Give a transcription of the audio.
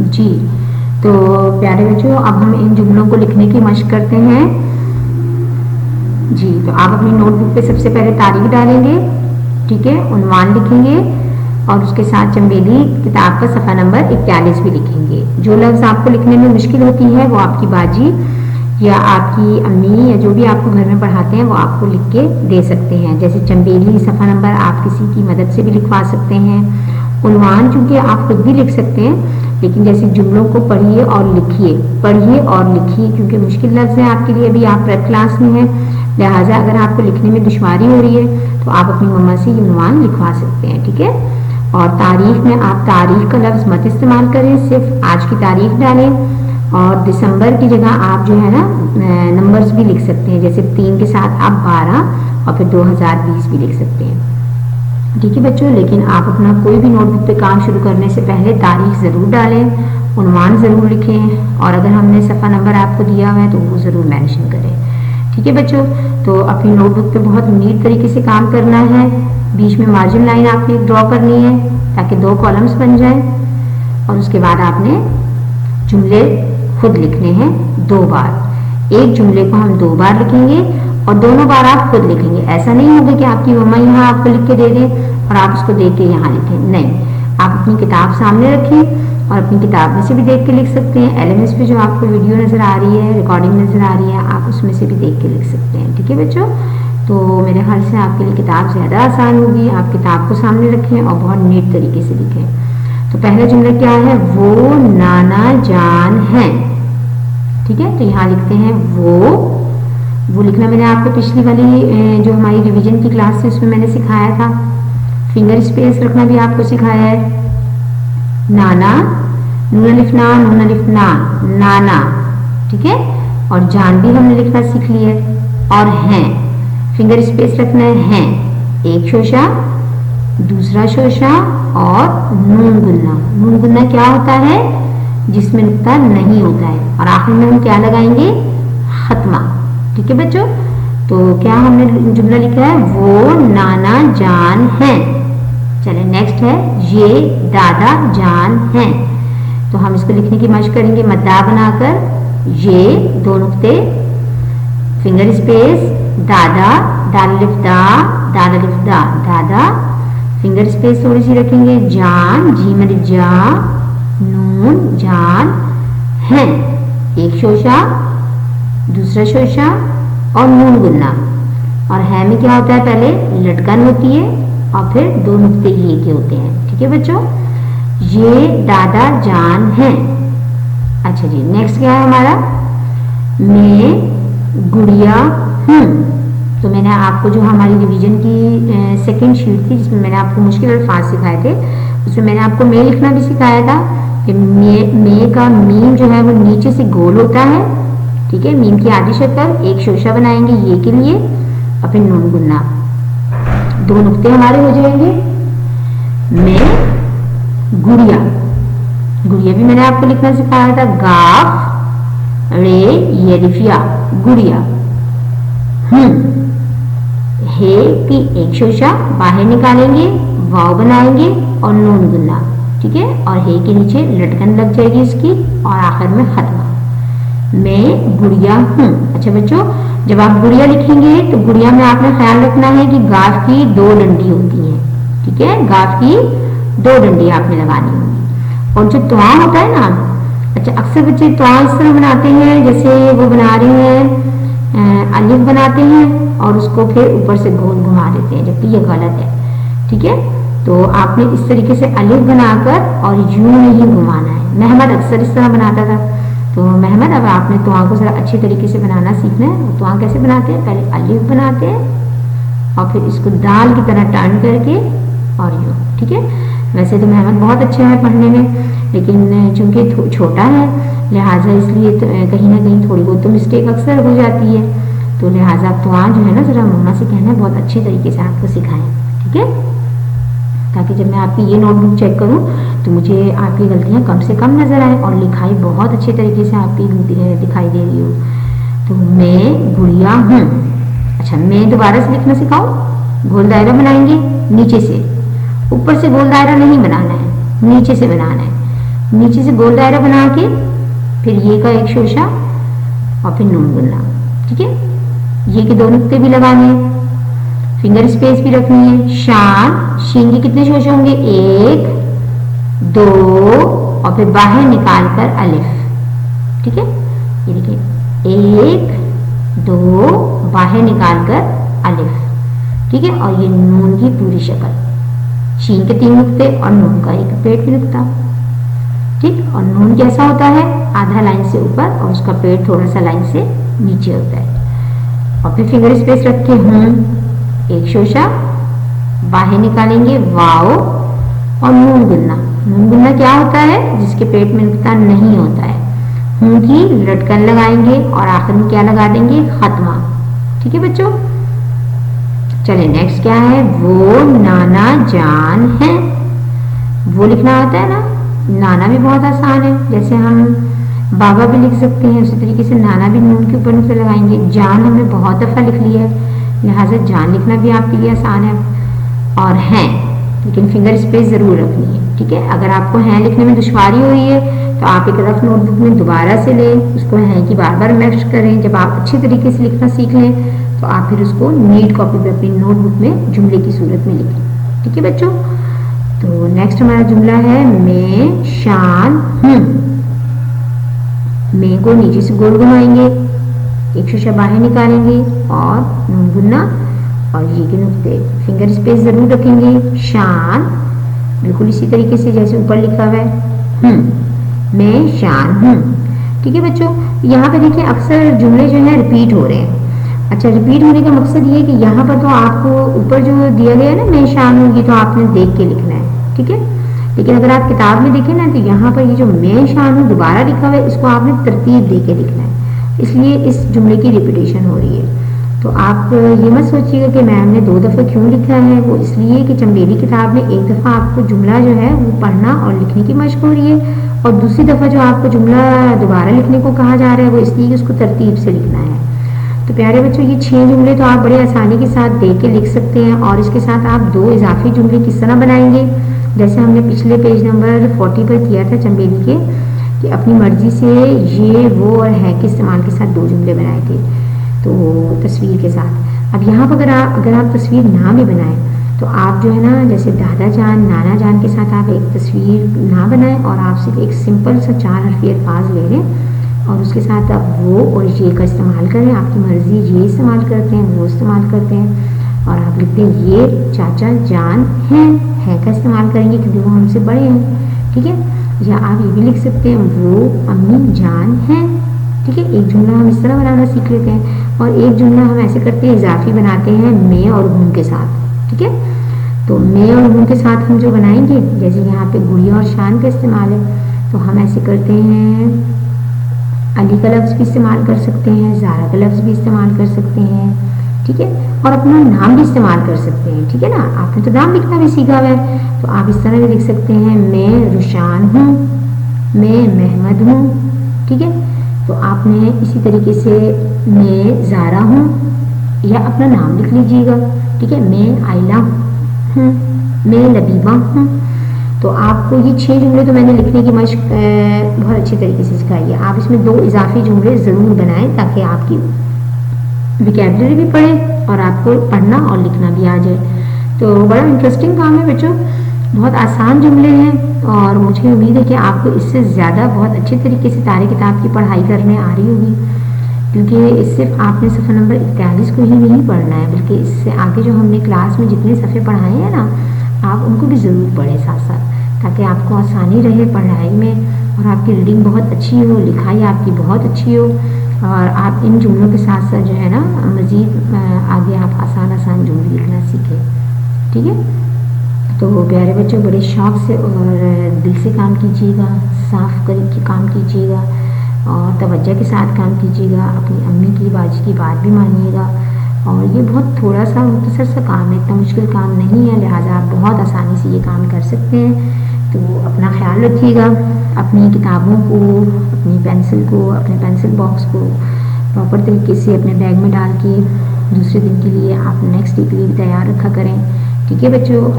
جی تو پیارے بچوں اب ہم ان جملوں کو لکھنے کی مشق کرتے ہیں. جی تو آپ اپنی نوٹ بک پہ سب سے پہلے تاریخ ڈالیں گے, ٹھیک ہے, عنوان لکھیں گے اور اس کے ساتھ چنبیلی کتاب کا صفحہ نمبر 41 بھی لکھیں گے. جو لفظ آپ کو لکھنے میں مشکل ہوتی ہے وہ آپ کی باجی یا آپ کی امی یا جو بھی آپ کو گھر میں پڑھاتے ہیں وہ آپ کو لکھ کے دے سکتے ہیں. جیسے چنبیلی صفحہ نمبر آپ کسی کی مدد سے بھی لکھوا سکتے ہیں. عنوان چونکہ آپ خود بھی لکھ سکتے ہیں, لیکن جیسے جملوں کو پڑھیے اور لکھیے کیونکہ مشکل لفظ ہیں آپ کے لیے, ابھی آپ پریپ کلاس میں ہیں, لہٰذا اگر آپ کو لکھنے میں دشواری ہو رہی ہے تو آپ اپنی مما سے یہ عنوان لکھوا سکتے ہیں, ٹھیک ہے. اور تاریخ میں آپ تاریخ کا لفظ مت استعمال کریں, صرف آج کی تاریخ ڈالیں. اور دسمبر کی جگہ آپ جو ہے نا نمبرز بھی لکھ سکتے ہیں, جیسے 3 کے ساتھ آپ 12 اور پھر 2020 بھی لکھ سکتے ہیں, ٹھیک ہے بچوں. لیکن آپ اپنا کوئی بھی نوٹ بک پہ کام شروع کرنے سے پہلے تاریخ ضرور ڈالیں, عنوان ضرور لکھیں, اور اگر ہم نے صفحہ نمبر آپ کو دیا ہوا ہے تو وہ ضرور مینشن کریں, ٹھیک ہے بچوں. تو اپنی نوٹ بک پہ بہت نیٹ طریقے سے کام کرنا ہے. بیچ میں مارجن لائن آپ نے ڈرا کرنی ہے تاکہ 2 کالمس بن جائیں, اور اس کے بعد آپ نے جملے خود لکھنے ہیں 2 بار. ایک جملے کو ہم 2 بار لکھیں گے اور دونوں بار آپ خود لکھیں گے. ایسا نہیں ہوگا کہ آپ کی مما یہاں آپ کو لکھ کے دے دیں اور آپ اس کو دیکھ کے یہاں لکھیں, نہیں, آپ اپنی کتاب سامنے رکھیں اور اپنی کتاب میں سے بھی دیکھ کے لکھ سکتے ہیں. LMS پہ جو آپ کو ویڈیو نظر آ رہی ہے, ریکارڈنگ نظر آ رہی ہے, آپ اس میں سے بھی دیکھ کے لکھ سکتے ہیں, ٹھیک ہے بچوں. تو میرے خیال سے آپ کے لیے کتاب زیادہ آسان ہوگی. آپ کتاب کو سامنے رکھیں اور بہت نیٹ طریقے سے لکھیں. تو پہلا جملہ کیا ہے, وہ نانا جان ہیں, ٹھیک ہے. تو یہاں لکھتے ہیں وہ لکھنا میں نے آپ کو پچھلی والی جو ہماری ریویژن کی کلاس تھی اس میں نے سکھایا تھا. فنگر اسپیس رکھنا بھی آپ کو سکھایا ہے. نانا, نون لکھنا, نون لکھنا, نانا, ٹھیک ہے. اور جان بھی ہم نے لکھنا سیکھ لی ہے. اور ہیں, فنگر اسپیس رکھنا ہے ہیں, ایک شوشہ, دوسرا شوشہ اور نون گننا. نون گننا کیا ہوتا ہے, جس میں نقطہ نہیں ہوتا ہے, اور آخر میں ہم کیا لگائیں گے, ختمہ, ٹھیک ہے بچوں. تو کیا ہم نے جملہ لکھا ہے, وہ نانا جان ہیں. چلے نیکسٹ ہے, یہ دادا جان ہیں. تو ہم اس کو لکھنے کی مشق کریں گے مدّا بنا کر. یہ 2 نقطے, فنگر اسپیس, دادا, دال الف دا, دال الف دا, دادا, فنگر اسپیس تھوڑی سی رکھیں گے. جان, جیم الف جا, نون, جان ہیں, ایک شوشہ, دوسرا شوشہ اور نون گننا. اور ہے میں کیا ہوتا ہے, پہلے لٹکن ہوتی ہے اور پھر 2 نقطے یہ کے ہوتے ہیں, ٹھیک ہے بچوں. یہ دادا جان ہیں. اچھا جی, نیکسٹ کیا ہے ہمارا, میں گڑیا ہوں. تو میں نے آپ کو جو ہماری ریویژن کی سیکنڈ شیٹ تھی جس میں نے آپ کو مشکل الفاظ سکھائے تھے, اس میں نے آپ کو میں لکھنا بھی سکھایا تھا کہ میں کا میم جو ہے وہ نیچے سے گول ہوتا ہے, ٹھیک ہے. میم کی آدھی شکل, ایک شوشہ بنائیں گے یہ کے لیے اور پھر نون گننا, 2 نقطے ہمارے ہو جائیں گے. میں گڑیا, گڑیا بھی میں نے آپ کو لکھنا سکھایا تھا. گاف, رے, یریفیا, گڑیا. ہے کی ایک شوشہ باہر نکالیں گے, واو بنائیں گے اور نون گننا, ٹھیک ہے. اور ہے کے نیچے لٹکن لگ جائے گی اس کی, اور آخر میں ختمہ. میں گڑیا ہوں. اچھا بچوں, جب آپ گڑیا لکھیں گے تو گڑیا میں آپ نے خیال رکھنا ہے کہ گاف کی 2 ڈنڈی ہوتی ہیں, ٹھیک ہے. گاف کی 2 ڈنڈی آپ نے لگانی ہوگی. اور جو تواں ہوتا ہے نا, اچھا اکثر بچے تواں اس طرح بناتے ہیں جیسے وہ بنا رہے ہیں الف بناتے ہیں اور اس کو پھر اوپر سے گول گھما دیتے ہیں, جبکہ یہ غلط ہے, ٹھیک ہے. تو آپ نے اس طریقے سے الف بنا کر اور یوں نہیں گھمانا ہے. محمد اکثر اس طرح بناتا تھا. تو محمد اب آپ نے تواں کو ذرا اچھی طریقے سے بنانا سیکھنا ہے. تواں کیسے بناتے ہیں, پہلے الف بناتے ہیں اور پھر اس کو دال کی طرح ٹرن کر کے اور یوں, ٹھیک ہے. ویسے تو محمد بہت اچھا ہے پڑھنے میں, لیکن چونکہ چھوٹا ہے لہٰذا اس لیے کہیں نہ کہیں تھوڑی بہت تو مسٹیک اکثر ہو جاتی ہے. تو لہٰذا تواں جو ہے نا ذرا مما سے کہنا بہت اچھے طریقے سے آپ کو سکھائیں, ٹھیک ہے, تاکہ جب میں آپ کی یہ نوٹ بک چیک کروں تو مجھے آپ کی غلطیاں کم سے کم نظر آئیں اور لکھائی بہت اچھے طریقے سے آپ کی دکھائی دے رہی ہو. تو میں گڑیا ہوں. اچھا, میں دوبارہ سے لکھنا سکھاؤں. گول دائرہ بنائیں گے نیچے سے, اوپر سے گول دائرہ نہیں بنانا ہے, نیچے سے بنانا ہے. नीचे से गोल दायरा बना के फिर ये का एक शोशा और फिर नून गुन्ना, ठीक है। ये के 2 नुक्ते भी लगाने हैं, फिंगर स्पेस भी रखनी है। शान, शीन के कितने शोशे होंगे, 1 2 और फिर बाहर निकाल कर अलिफ, ठीक है। ये देखिए 1 2 बाहर निकाल कर अलिफ, ठीक है। और ये नून की पूरी शक्ल, शीन के 3 नुक्ते और नून का एक पेट भी नुक्ता, ठीक। और नून कैसा होता है, आधा लाइन से ऊपर और उसका पेट थोड़ा सा लाइन से नीचे होता है। और फिर फिंगर स्पेस रख के एक शोशा बाहर निकालेंगे, वाओ। और नून गुन्ना, नून गुन्ना क्या होता है, जिसके पेट में नुक्ता नहीं होता है। हूं की लटकन लगाएंगे और आखिर में क्या लगा देंगे, खत्मा, ठीक है बच्चों। चलिए नेक्स्ट क्या है, वो नाना जान है। वो लिखना आता है ना, नाना भी बहुत आसान है, जैसे हम बाबा भी लिख सकते हैं, उसी तरीके से नाना भी नून के ऊपर नुक्ते लगाएंगे। जान हमने बहुत दफा लिख लिया है, लिहाजा जान लिखना भी आपके लिए आसान है। और हैं, लेकिन फिंगर स्पेस जरूर रखनी है, ठीक है। अगर आपको हैं लिखने में दुश्वारी हो रही है तो आप एक रफ नोटबुक में दोबारा से लें, उसको हैं की बार बार मैश करें। जब आप अच्छी तरीके से लिखना सीख लें तो आप फिर उसको नीट कॉपी पे अपनी नोटबुक में जुमले की सूरत में लिखें, ठीक है बच्चों। तो नेक्स्ट हमारा जुमला है, मैं शान हूँ। मैं को नीचे से गोल घुमाएंगे, एक शोशा बाहर निकालेंगे और नून गुन्ना और ये के नुक्ते, फिंगर स्पेस जरूर रखेंगे। शान बिल्कुल इसी तरीके से जैसे ऊपर लिखा हुआ है, मैं शान हूँ, ठीक है बच्चों। यहाँ पे देखिए अक्सर जुमले जो है रिपीट हो रहे हैं। अच्छा, रिपीट होने का मकसद ये है कि यहाँ पर तो आपको ऊपर जो दिया गया है ना, मैं शान हूँ, ये तो आपने देख के लिखना है, ठीक है। लेकिन अगर आप किताब में देखें ना तो यहाँ पर ये जो मैं शान हूँ दोबारा लिखा हुआ है, इसको आपने तरतीब दे के लिखना है, इसलिए इस जुमले की रिपीटेशन हो रही है। तो आप ये मत सोचिएगा कि मैम ने 2 दफ़ा क्यों लिखा है, वो इसलिए कि चंबेली किताब में एक दफ़ा आपको जुमला जो है वो पढ़ना और लिखने की मशक हो रही है, और दूसरी दफ़ा जो आपको जुमला दोबारा लिखने को कहा जा रहा है वो इसलिए कि उसको तरतीब से लिखना है। तो प्यारे बच्चों, ये 6 जुमले तो आप बड़े आसानी के साथ देख के लिख सकते हैं, और इसके साथ आप 2 इजाफी जुमले किस तरह बनाएंगे, जैसे हमने पिछले पेज नंबर 40 पर किया था चंबेली के, कि अपनी मर्जी से ये वो और है के इस्तेमाल के साथ 2 जुमले बनाए थे, तो तस्वीर के साथ। अब यहाँ पर अगर आप तस्वीर ना भी बनाएं तो आप जो है ना, जैसे दादा जान नाना जान के साथ आप एक तस्वीर ना बनाएं और आप सिर्फ एक सिंपल सा 4 हरफी अल्फाज ले लें और उसके साथ आप वो और ये का इस्तेमाल करें। आपकी मर्जी ये इस्तेमाल करते हैं, वो इस्तेमाल करते हैं, और आप लिखते हैं ये चाचा जान है का इस्तेमाल करेंगे क्योंकि वो हमसे बड़े हैं, ठीक है। या आप ये भी लिख सकते हैं वो अम्मी जान हैं, ठीक है। एक जुमला हम इस तरह बनाना सीख लेते हैं, और एक जुमला हम ऐसे करते हैं इजाफी बनाते हैं मैं और हूँ के साथ, ठीक है। तो मैं और हूँ के साथ हम जो बनाएंगे, जैसे यहाँ पे गुड़िया और शान का इस्तेमाल है, तो हम ऐसे करते हैं अली का लफ्ज़ भी इस्तेमाल कर सकते हैं, ज़ारा का लफ्ज़ भी इस्तेमाल कर सकते हैं, ठीक है। और अपना नाम भी इस्तेमाल कर सकते हैं, ठीक है ना। आपने तो नाम लिखना भी सीखा हुआ है, तो आप इस तरह भी लिख सकते हैं मैं रुशान हूँ, मैं महमद हूँ, ठीक है। तो आपने इसी तरीके से मैं ज़ारा हूँ या अपना नाम लिख लीजिएगा, ठीक है। मैं आइला हूँ, मैं लबीबा हूँ। तो आपको ये 6 जुमले तो मैंने लिखने की मशक बहुत अच्छी तरीके से सिखाई है। आप इसमें 2 इजाफी जुमले ज़रूर बनाएं ताकि आपकी विकेबलरी भी पढ़े और आपको पढ़ना और लिखना भी आ जाए। तो बड़ा इंटरेस्टिंग काम है बच्चों, बहुत आसान जुमले हैं, और मुझे उम्मीद है कि आपको इससे ज़्यादा बहुत अच्छे तरीके से तारे किताब की पढ़ाई करने आ रही होगी, क्योंकि सिर्फ आपने सफ़ा नंबर 41 को ही नहीं पढ़ना है, बल्कि इससे आगे जो हमने क्लास में जितने सफ़े पढ़ाए हैं ना, आप उनको भी ज़रूर पढ़ें साथ साथ, ताकि आपको आसानी रहे पढ़ाई में और आपकी रीडिंग बहुत अच्छी हो, लिखाई आपकी बहुत अच्छी हो, और आप इन जुमलों के साथ साथ जो है ना मज़ीद आगे आप आसान जुमले लिखना सीखें, ठीक है। तो प्यारे बच्चों, बड़े शौक़ से और दिल से काम कीजिएगा, साफ करके काम कीजिएगा और तवज्जो के साथ काम कीजिएगा। अपनी अम्मी की बाजी की बात भी मानिएगा, और ये बहुत थोड़ा सा मुख्तसर सा काम है, इतना मुश्किल काम नहीं है, लिहाजा आप बहुत आसानी से ये काम कर सकते हैं। तो अपना ख्याल रखिएगा, अपनी किताबों को, अपनी पेंसिल को, अपने पेंसिल बॉक्स को प्रॉपर तरीके से अपने बैग में डाल के दूसरे दिन के लिए आप नेक्स्ट डे के लिए तैयार रखा करें, ठीक है बच्चों।